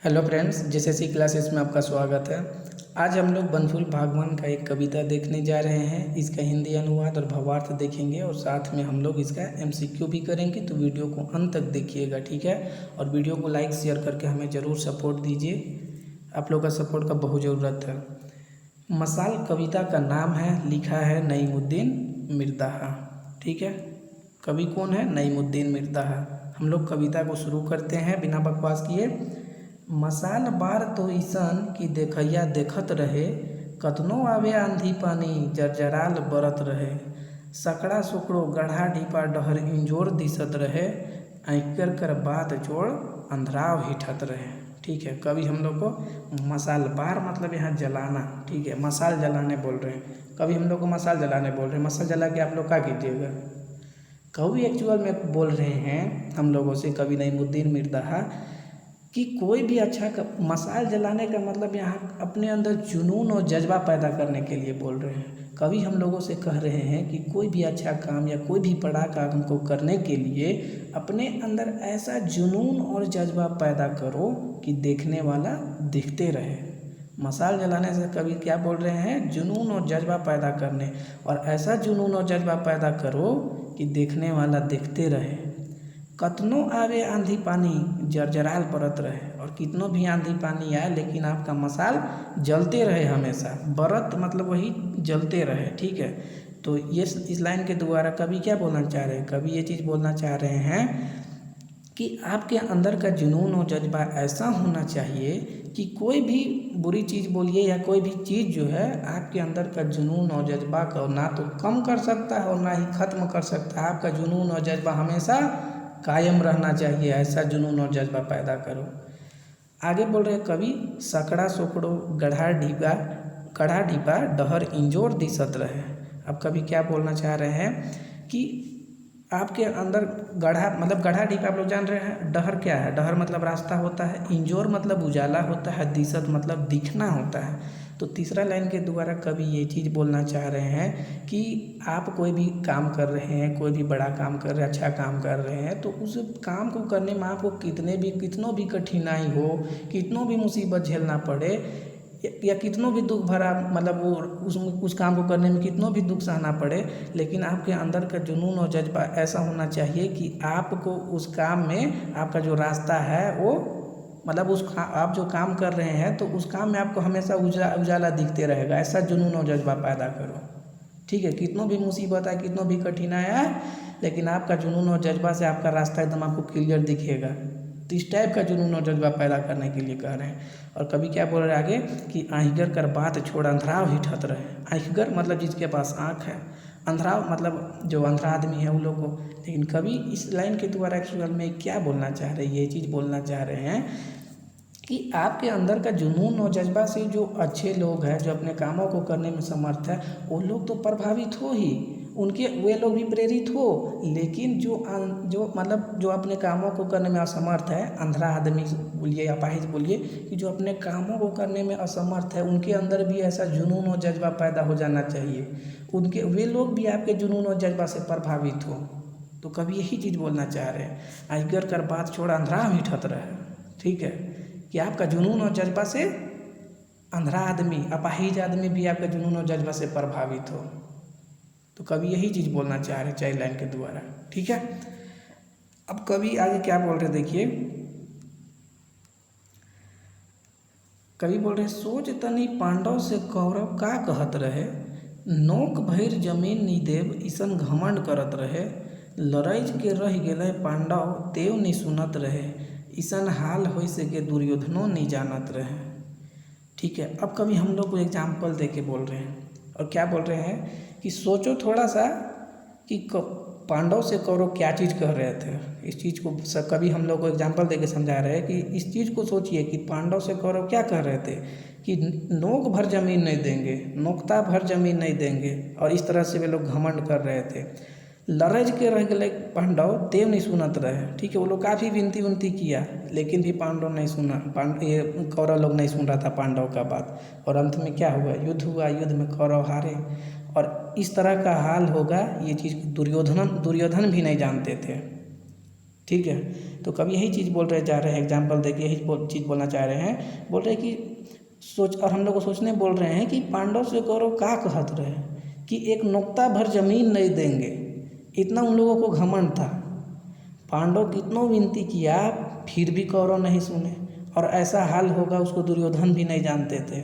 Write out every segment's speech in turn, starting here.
Hello friends, JSSC classes में आपका स्वागत है। आज हम लोग बनफूल भागवान का एक कविता देखने जा रहे हैं। इसका हिंदी अनुवाद और भावार्थ देखेंगे और साथ में हम लोग इसका एमसीक्यू भी करेंगे। तो वीडियो को अंत तक देखिएगा, ठीक है। और वीडियो को लाइक शेयर करके हमें ज़रूर सपोर्ट दीजिए। आप लोग का सपोर्ट का बहुत ज़रूरत है। मसाल कविता का नाम है, लिखा है नईमुद्दीन मिर्ज़ा, ठीक है। कवि कौन है? नईमुद्दीन मिर्ज़ा। हम लोग कविता को शुरू करते हैं बिना बकवास किए। मसाल बार तो ईसन की देखैया देखत रहे, कतनो आवे आंधी पानी जरजराल बरत रहे। सकड़ा सुकड़ो गढ़ा ढीपा डहर इंजोर दिसत रहे, आँकर कर बात जोड़ अंधराव हिठत रहे। ठीक है, कवि हम लोग को मसाल बार मतलब यहाँ जलाना, ठीक है, मसाल जलाने बोल रहे हैं। कवि हम लोग को मसाल जलाने बोल रहे हैं। मसाल जला के आप लोग क्या कीजिएगा? कवि एक्चुअल में बोल रहे हैं हम लोगों से, कवि नईमुद्दीन मिर्ज़ा, कि कोई भी अच्छा मसाल जलाने का मतलब यहाँ अपने अंदर जुनून और जज्बा पैदा करने के लिए बोल रहे हैं। कवि हम लोगों से कह रहे हैं कि कोई भी अच्छा काम या कोई भी बड़ा काम को करने के लिए अपने अंदर ऐसा जुनून और जज्बा पैदा करो कि देखने वाला दिखते रहे। मसाल जलाने से कवि क्या बोल रहे हैं? जुनून और जज्बा पैदा करने, और ऐसा जुनून और जज्बा पैदा करो कि देखने वाला देखते रहे। कतनो आवे आंधी पानी जरजराल बरत रहे, और कितनों भी आंधी पानी आए लेकिन आपका मसाल जलते रहे हमेशा। बरत मतलब वही जलते रहे, ठीक है। तो ये इस लाइन के द्वारा कवि क्या बोलना चाह रहे हैं? कवि ये चीज़ बोलना चाह रहे हैं कि आपके अंदर का जुनून और जज्बा ऐसा होना चाहिए कि कोई भी बुरी चीज़ बोलिए या कोई भी चीज़ जो है आपके अंदर का जुनून और जज्बा को ना तो कम कर सकता है और ना ही ख़त्म कर सकता है। आपका जुनून और जज्बा हमेशा कायम रहना चाहिए। ऐसा जुनून और जज्बा पैदा करो। आगे बोल रहे कवि, सकड़ा सोकड़ो गढ़ा ढीपा डहर इंजोर दिसत रहे। अब कवि क्या बोलना चाह रहे हैं कि आपके अंदर गढ़ा ढीपा आप लोग जान रहे हैं। डहर क्या है? डहर मतलब रास्ता होता है, इंजोर मतलब उजाला होता है, दिसत मतलब दिखना होता है। तो तीसरा लाइन के द्वारा कवि ये चीज़ बोलना चाह रहे हैं कि आप कोई भी काम कर रहे हैं, कोई भी बड़ा काम कर रहे हैं, अच्छा काम कर रहे हैं, तो उस काम को करने में आपको कितनों भी कठिनाई हो, कितनों भी मुसीबत झेलना पड़े, या कितनों भी दुख भरा मतलब वो उस काम को करने में कितनों भी दुख सहना पड़े, लेकिन आपके अंदर का जुनून और जज्बा ऐसा होना चाहिए कि आपको उस काम में आपका जो रास्ता है वो मतलब आप जो काम कर रहे हैं तो उस काम में आपको हमेशा उजाला दिखते रहेगा। ऐसा जुनून और जज्बा पैदा करो, ठीक है। कितनों भी मुसीबत आए, कितनों भी कठिनाई आए, लेकिन आपका जुनून और जज्बा से आपका रास्ता एकदम आपको क्लियर दिखेगा। तो इस टाइप का जुनून और जज्बा पैदा करने के लिए कह रहे हैं। और कभी क्या बोल रहे हैं आगे कि आँखिगर कर बात छोड़ अंधराव हिठत रहे। आँखिगर मतलब जिसके पास आँख है, अंधराव मतलब जो अंधरा आदमी है उन लोग को। लेकिन कभी इस लाइन के द्वारा एक्चुअल में क्या बोलना चाह रहे हैं? ये चीज़ बोलना चाह रहे हैं कि आपके अंदर का जुनून और जज्बा से जो अच्छे लोग हैं, जो अपने कामों को करने में समर्थ है, वो लोग तो प्रभावित हो ही, वे लोग भी प्रेरित हो। लेकिन जो अपने कामों को करने में असमर्थ है, अंधरा आदमी बोलिए, अपाहिज बोलिए, कि जो अपने कामों को करने में असमर्थ है, उनके अंदर भी ऐसा जुनून और जज्बा पैदा हो जाना चाहिए। वे लोग भी आपके जुनून और जज्बा से प्रभावित हो। तो कभी यही चीज़ बोलना चाह रहे हैं, आँखिगर कर बात छोड़ अंधरा हिठत रहे, ठीक है, कि आपका जुनून और जज्बा से अंधरा आदमी, अपाहिज आदमी भी आपके जुनून और जज्बा से प्रभावित हो। तो कवि यही चीज़ बोलना चाह रहे चाइल्ड लाइन के द्वारा, ठीक है। अब कवि आगे क्या बोल रहे देखिए। कवि बोल रहे, सोच तनी पांडव से कौरव का कहत रहे, नोक भैर जमीन नी देव ईसन घमंड करत रहे, लड़ाई के रह गेले पांडव तेव नी सुनत रहे, ईसन हाल होई से के दुर्योधनो नहीं जानत रहे, ठीक है। अब कभी हम लोग को एग्जाम्पल दे के बोल रहे हैं, और क्या बोल रहे हैं कि सोचो थोड़ा सा कि पांडव से कौरव क्या चीज़ कह रहे थे। इस चीज़ को कभी हम लोग को एग्जाम्पल दे के समझा रहे हैं कि इस चीज़ को सोचिए कि पांडव से कौरव क्या कह रहे थे कि नोक भर जमीन नहीं देंगे, नोकता भर जमीन नहीं देंगे, और इस तरह से वे लोग घमंड कर रहे थे। लड़ज के रह गए पांडव देव नहीं सुनत रहे, ठीक है। वो लोग काफ़ी विनती किया, लेकिन भी पांडव नहीं सुना, ये कौरव लोग नहीं सुन रहा था पांडव का बात। और अंत में क्या हुआ? युद्ध हुआ, युद्ध में कौरव हारे। और इस तरह का हाल होगा, ये चीज़ दुर्योधन भी नहीं जानते थे, ठीक है। तो कवि यही चीज़ बोल रहे जा रहे हैं, एग्जाम्पल देके यही चीज़ बोलना चाह रहे हैं। बोल रहे हैं कि सोच, और हम लोग को सोचने बोल रहे हैं कि पांडव से कौरव का कहत रहे कि एक नुक्ता भर जमीन नहीं देंगे, इतना उन लोगों को घमंड था। पांडव कितनों विनती किया फिर भी कौरव नहीं सुने, और ऐसा हाल होगा उसको दुर्योधन भी नहीं जानते थे।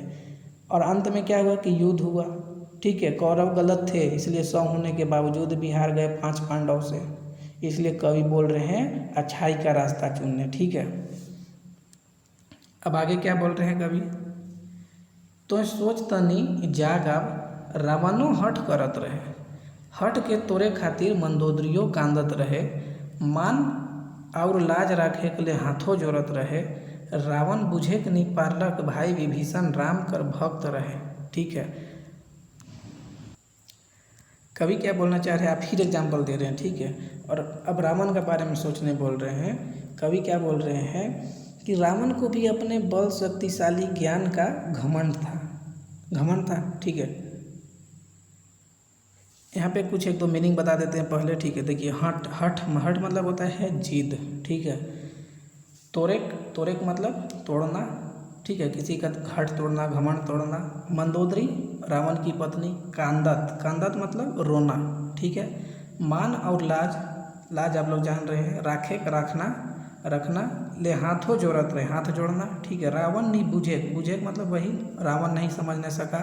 और अंत में क्या हुआ कि युद्ध हुआ, ठीक है। कौरव गलत थे, इसलिए 100 होने के बावजूद भी हार गए 5 पांडव से। इसलिए कवि बोल रहे हैं अच्छाई का रास्ता चुनने, ठीक है। अब आगे क्या बोल रहे हैं कवि, तो सोच तनी जाग अब रावणो हट करत रहे, हट के तोरे खातिर मंदोदरियो कांदत रहे, मान और लाज राखे के लिए हाथों जोड़त रहे, रावण बुझे के नहीं पारलक भाई विभीषण राम कर भक्त रहे, ठीक है। कवि क्या बोलना चाह रहे हैं, आप फिर एग्जाम्पल दे रहे हैं, ठीक है। और अब रावण के बारे में सोचने बोल रहे हैं। कवि क्या बोल रहे हैं कि रावण को भी अपने बल शक्तिशाली ज्ञान का घमंड था, ठीक है। यहाँ पे कुछ एक दो मीनिंग बता देते हैं पहले, ठीक है। देखिए हट मतलब होता है जिद, ठीक है। तोरेक मतलब तोड़ना, ठीक है, किसी का हट तोड़ना, घमंड तोड़ना। मंदोदरी रावण की पत्नी। कांदत मतलब रोना, ठीक है। मान और लाज आप लोग जान रहे हैं, राखे का रखना, ले हाथों जोड़त रहे, हाथ जोड़ना, ठीक है। रावण नहीं बुझे मतलब वही रावण नहीं समझने सका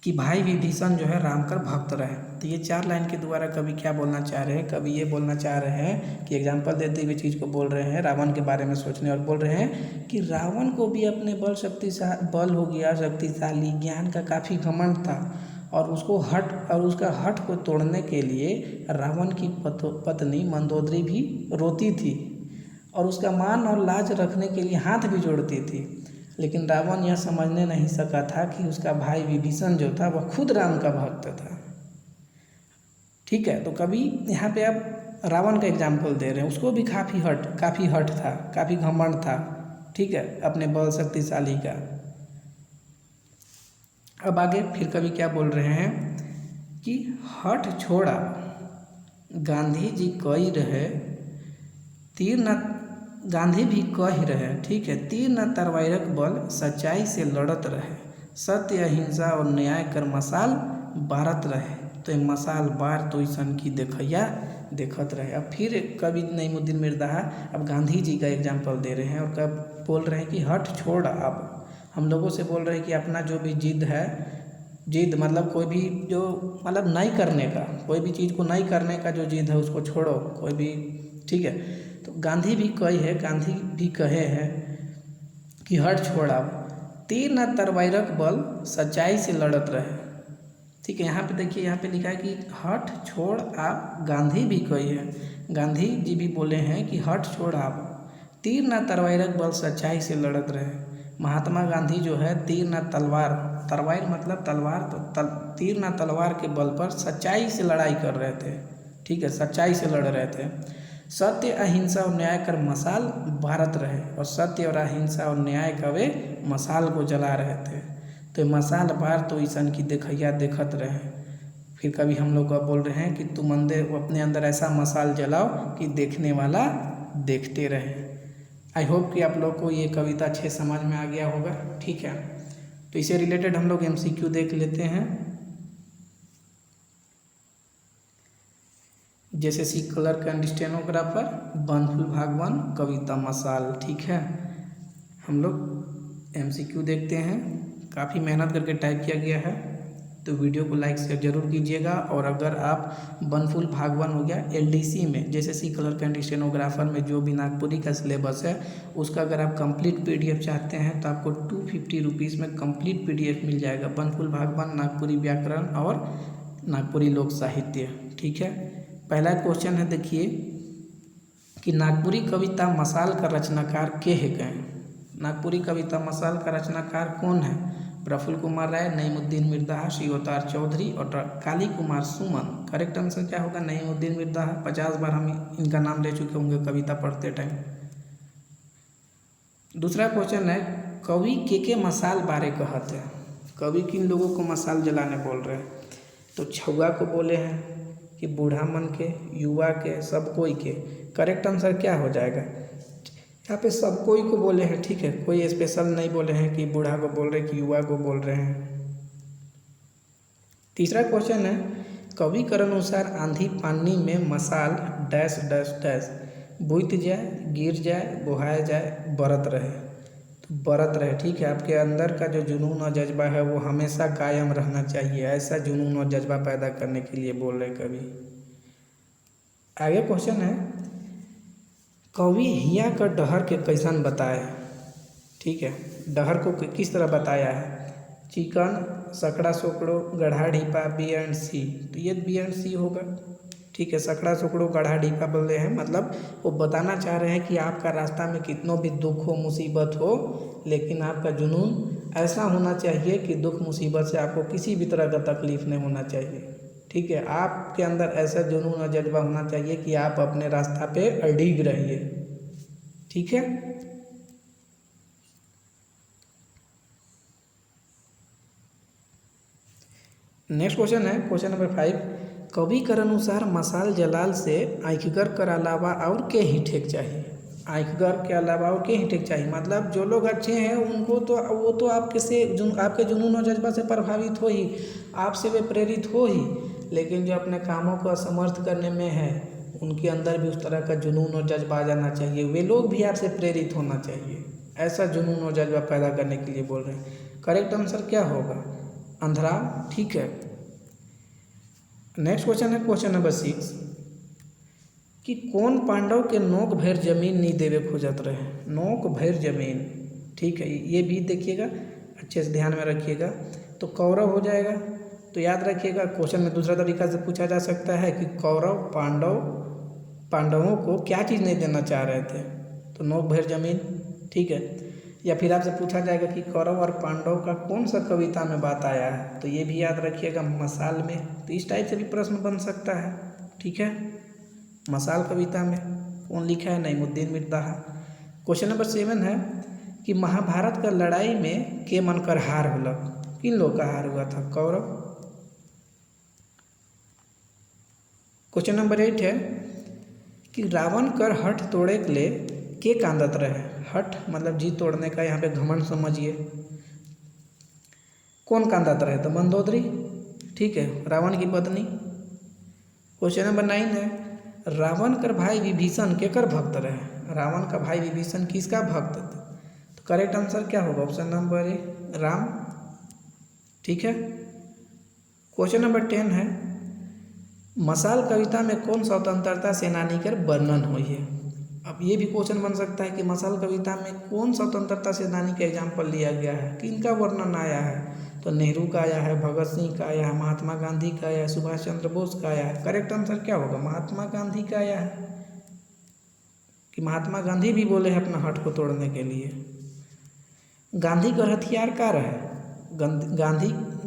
कि भाई विभीषण जो है राम कर भक्त रहे। तो ये 4 लाइन के द्वारा कवि क्या बोलना चाह रहे हैं, कवि ये बोलना चाह रहे हैं कि एग्जाम्पल देते हुए चीज़ को बोल रहे हैं, रावण के बारे में सोचने, और बोल रहे हैं कि रावण को भी अपने बल हो गया शक्तिशाली ज्ञान का काफ़ी घमंड था, और उसका हट को तोड़ने के लिए रावण की पत्नी मंदोदरी भी रोती थी, और उसका मान और लाज रखने के लिए हाथ भी जोड़ती थी। लेकिन रावण यह समझने नहीं सका था कि उसका भाई विभीषण जो था वह खुद राम का भक्त था, ठीक है। तो कवि यहाँ पे आप रावण का एग्जाम्पल दे रहे हैं, उसको भी काफ़ी हट था, काफ़ी घमंड था, ठीक है, अपने बल शक्तिशाली का। अब आगे फिर कवि क्या बोल रहे हैं कि हट छोड़ा गांधी जी कही रहे, गांधी भी कह रहे, ठीक है, तीर न तलवारक बल सच्चाई से लड़त रहे, सत्य अहिंसा और न्याय कर मसाल बारत रहे, तो मसाल बार तो ईसन की देखैया देखत रहे। अब फिर कवि नईमुद्दीन मिर्ज़ा अब गांधी जी का एग्जाम्पल दे रहे हैं, और कब बोल रहे हैं कि हट छोड़, अब हम लोगों से बोल रहे हैं कि अपना जो भी जिद मतलब कोई भी जो मतलब नहीं करने का, कोई भी चीज़ को नहीं करने का जो जिद है उसको छोड़ो, कोई भी, ठीक है। तो गांधी भी कहे हैं कि हट छोड़ा, तीर न तलवारक बल सच्चाई से लड़त रहे, ठीक है। यहाँ पे देखिए, यहाँ पे लिखा है कि हट छोड़ आप, गांधी भी कही है, गांधी जी भी बोले हैं कि हट छोड़ आप, तीर न तलवारक बल सच्चाई से लड़त रहे। महात्मा गांधी जो है तीर न तलवार मतलब तलवार, तो तीर न तलवार के बल पर सच्चाई से लड़ाई कर रहे थे, ठीक है, सच्चाई से लड़ रहे थे। सत्य अहिंसा और न्याय कर मसाल बारत रहे, और सत्य और अहिंसा और न्याय का वे मसाल को जला रहे थे, तो मसाल बार तो ईसन की देखैया देखत रहे। फिर कभी हम लोग का बोल रहे हैं कि तुम अपने अंदर ऐसा मसाल जलाओ कि देखने वाला देखते रहे। आई होप कि आप लोग को ये कविता अच्छे समझ में आ गया होगा, ठीक है। तो इसे रिलेटेड हम लोग MCQ देख लेते हैं। जैसे सी क्लर्क एंड स्टेनोग्राफर, बनफुल भागवान, कविता मसाल, ठीक है। हम लोग MCQ देखते हैं, काफ़ी मेहनत करके टाइप किया गया है, तो वीडियो को लाइक शेयर जरूर कीजिएगा। और अगर आप बनफुल भागवान हो गया LDC में, जैसे सी क्लर्क एंड स्टेनोग्राफर में जो भी नागपुरी का सिलेबस है उसका अगर आप कंप्लीट PDF चाहते हैं तो आपको 250 रुपीज़ में कंप्लीट PDF मिल जाएगा, बनफुल भागवान, नागपुरी व्याकरण और नागपुरी लोक साहित्य, ठीक है। पहला क्वेश्चन है, देखिए कि नागपुरी कविता मसाल का रचनाकार के है गए। नागपुरी कविता मसाल का रचनाकार कौन है? प्रफुल्ल कुमार राय, नईमुद्दीन मिर्ज़ा, श्री अवतार चौधरी और काली कुमार सुमन। करेक्ट आंसर क्या होगा? नईमुद्दीन मिर्ज़ा। 50 बार हम इनका नाम ले चुके होंगे कविता पढ़ते टाइम। दूसरा क्वेश्चन है, कवि के मसाल बारे कहते हैं। कवि किन लोगों को मसाल जलाने बोल रहे हैं? तो छुआ को बोले हैं, कि बूढ़ा मन के, युवा के, सब कोई के। करेक्ट आंसर क्या हो जाएगा? यहाँ पे सब कोई को बोले हैं, ठीक है, कोई स्पेशल नहीं बोले हैं कि बूढ़ा को बोल रहे हैं कि युवा को बोल रहे हैं। तीसरा क्वेश्चन है, कवि के अनुसार आंधी पानी में मसाल डैश डैश डैश बुझ जाए, गिर जाए, बुहाया जाए, बरत रहे। तो बरत रहे, ठीक है। आपके अंदर का जो जुनून और जज्बा है वो हमेशा कायम रहना चाहिए, ऐसा जुनून और जज्बा पैदा करने के लिए बोल रहे कवि। आगे क्वेश्चन है, कवि हिया का डहर के कैसन बताए, ठीक है, डहर को किस तरह बताया है? चिकन, सकड़ा सोकड़ो, गढ़ा ढीपा, बी एंड सी। तो ये बी एंड सी होगा, ठीक है। सकड़ा सोकड़ो, गढ़ा ढीपा बोल रहे हैं, मतलब वो बताना चाह रहे हैं कि आपका रास्ता में कितनों भी दुख हो, मुसीबत हो, लेकिन आपका जुनून ऐसा होना चाहिए कि दुख मुसीबत से आपको किसी भी तरह का तकलीफ नहीं होना चाहिए, ठीक है। आपके अंदर ऐसा जुनून और जज्बा होना चाहिए कि आप अपने रास्ता पे अडिग रहिए, ठीक है। नेक्स्ट क्वेश्चन है क्वेश्चन नंबर 5, कवि के अनुसार मसाल जलाल से आँखगर कर अलावा और के ही ठेक चाहिए। आँखगर के अलावा और के ही ठेक चाहिए, मतलब जो लोग अच्छे हैं उनको तो वो तो आपके जुनून और जज्बा से प्रभावित हो ही, आपसे वे प्रेरित हो ही, लेकिन जो अपने कामों को असमर्थ करने में है उनके अंदर भी उस तरह का जुनून और जज्बा आ जाना चाहिए, वे लोग भी आपसे प्रेरित होना चाहिए, ऐसा जुनून और जज्बा पैदा करने के लिए बोल रहे हैं। करेक्ट आंसर क्या होगा? अंधरा, ठीक है। नेक्स्ट क्वेश्चन है क्वेश्चन नंबर 6, कि कौन पांडव के नोक भैर जमीन नहीं देवे खोजत रहे। नोक भैर जमीन, ठीक है, ये भी देखिएगा, अच्छे से ध्यान में रखिएगा। तो कौरव हो जाएगा। तो याद रखिएगा, क्वेश्चन में दूसरा तरीका से पूछा जा सकता है कि कौरव पांडवों को क्या चीज़ नहीं देना चाह रहे थे, तो नोक भैर जमीन, ठीक है। या फिर आपसे पूछा जाएगा कि कौरव और पांडव का कौन सा कविता में बात आया है, तो ये भी याद रखिएगा, मसाल में। तो इस टाइप से भी प्रश्न बन सकता है, ठीक है। मसाल कविता में कौन लिखा है? नईमुद्दीन मिर्ज़ा। क्वेश्चन नंबर 7 है कि महाभारत का लड़ाई में के मन कर हार होला, किन लोग का हार हुआ था? कौरव। क्वेश्चन नंबर 8 है कि रावण कर हठ तोड़े के ले के कांदत रहे। हठ मतलब जी तोड़ने का, यहाँ पे घमंड समझिए। कौन कांदत रहे? तो मंदोदरी, ठीक है, रावण की पत्नी। क्वेश्चन नंबर 9 है, रावण कर भाई विभीषण केकर भक्त रहे। रावण का भाई विभीषण किसका भक्त थे? तो करेक्ट आंसर क्या होगा? ऑप्शन नंबर ए, राम, ठीक है। क्वेश्चन नंबर 10 है, मसाल कविता में कौन स्वतंत्रता सेनानी कर वर्णन हुई है। अब ये भी क्वेश्चन बन सकता है कि मसाल कविता में कौन स्वतंत्रता सेनानी का एग्जाम्पल लिया गया है, किनका वर्णन आया है। तो नेहरू का आया है, भगत सिंह का आया है, महात्मा गांधी का आया है, सुभाष चंद्र बोस का आया है। करेक्ट आंसर क्या होगा? महात्मा गांधी का आया है, कि महात्मा गांधी भी बोले हैं अपना हट को तोड़ने के लिए। गांधी का हथियार क्या रहे?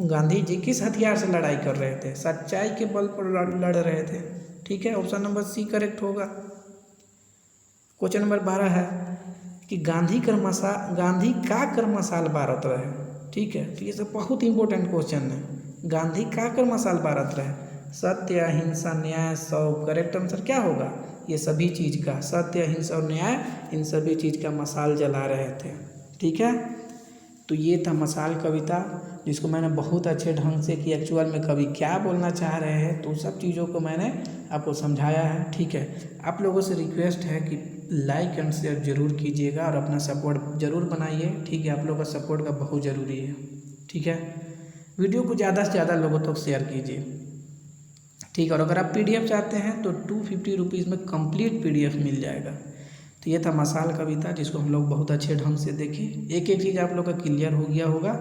गांधी जी किस हथियार से लड़ाई कर रहे थे? सच्चाई के बल पर लड़ रहे थे, ठीक है। ऑप्शन नंबर सी करेक्ट होगा। क्वेश्चन नंबर 12 है कि गांधी का कर मसाल बारत रहे, ठीक है। तो ये सब बहुत इंपॉर्टेंट क्वेश्चन है। गांधी का कर मसाल बारत रहे? सत्य, अहिंसा, न्याय, सौभ। करेक्ट आंसर क्या होगा? ये सभी चीज़ का, सत्य, अहिंसा और न्याय, इन सभी चीज़ का मसाल जला रहे थे, ठीक है। तो ये था मसाल कविता, जिसको मैंने बहुत अच्छे ढंग से कि एक्चुअल में कवि क्या बोलना चाह रहे हैं, तो सब चीज़ों को मैंने आपको समझाया है, ठीक है। आप लोगों से रिक्वेस्ट है कि लाइक एंड शेयर ज़रूर कीजिएगा और अपना सपोर्ट ज़रूर बनाइए, ठीक है। आप लोगों का सपोर्ट का बहुत ज़रूरी है, ठीक है। वीडियो को ज़्यादा से ज़्यादा लोगों तक शेयर कीजिए, ठीक है। और अगर आप PDF चाहते हैं तो 250 रुपीज़ में कंप्लीट PDF मिल जाएगा। तो ये था मसाल कविता, जिसको हम लोग बहुत अच्छे ढंग से देखे, एक एक चीज़ आप लोग का क्लियर हो गया होगा।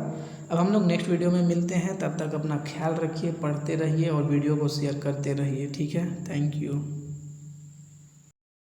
अब हम लोग नेक्स्ट वीडियो में मिलते हैं, तब तक अपना ख्याल रखिए, पढ़ते रहिए और वीडियो को शेयर करते रहिए, ठीक है। Thank you.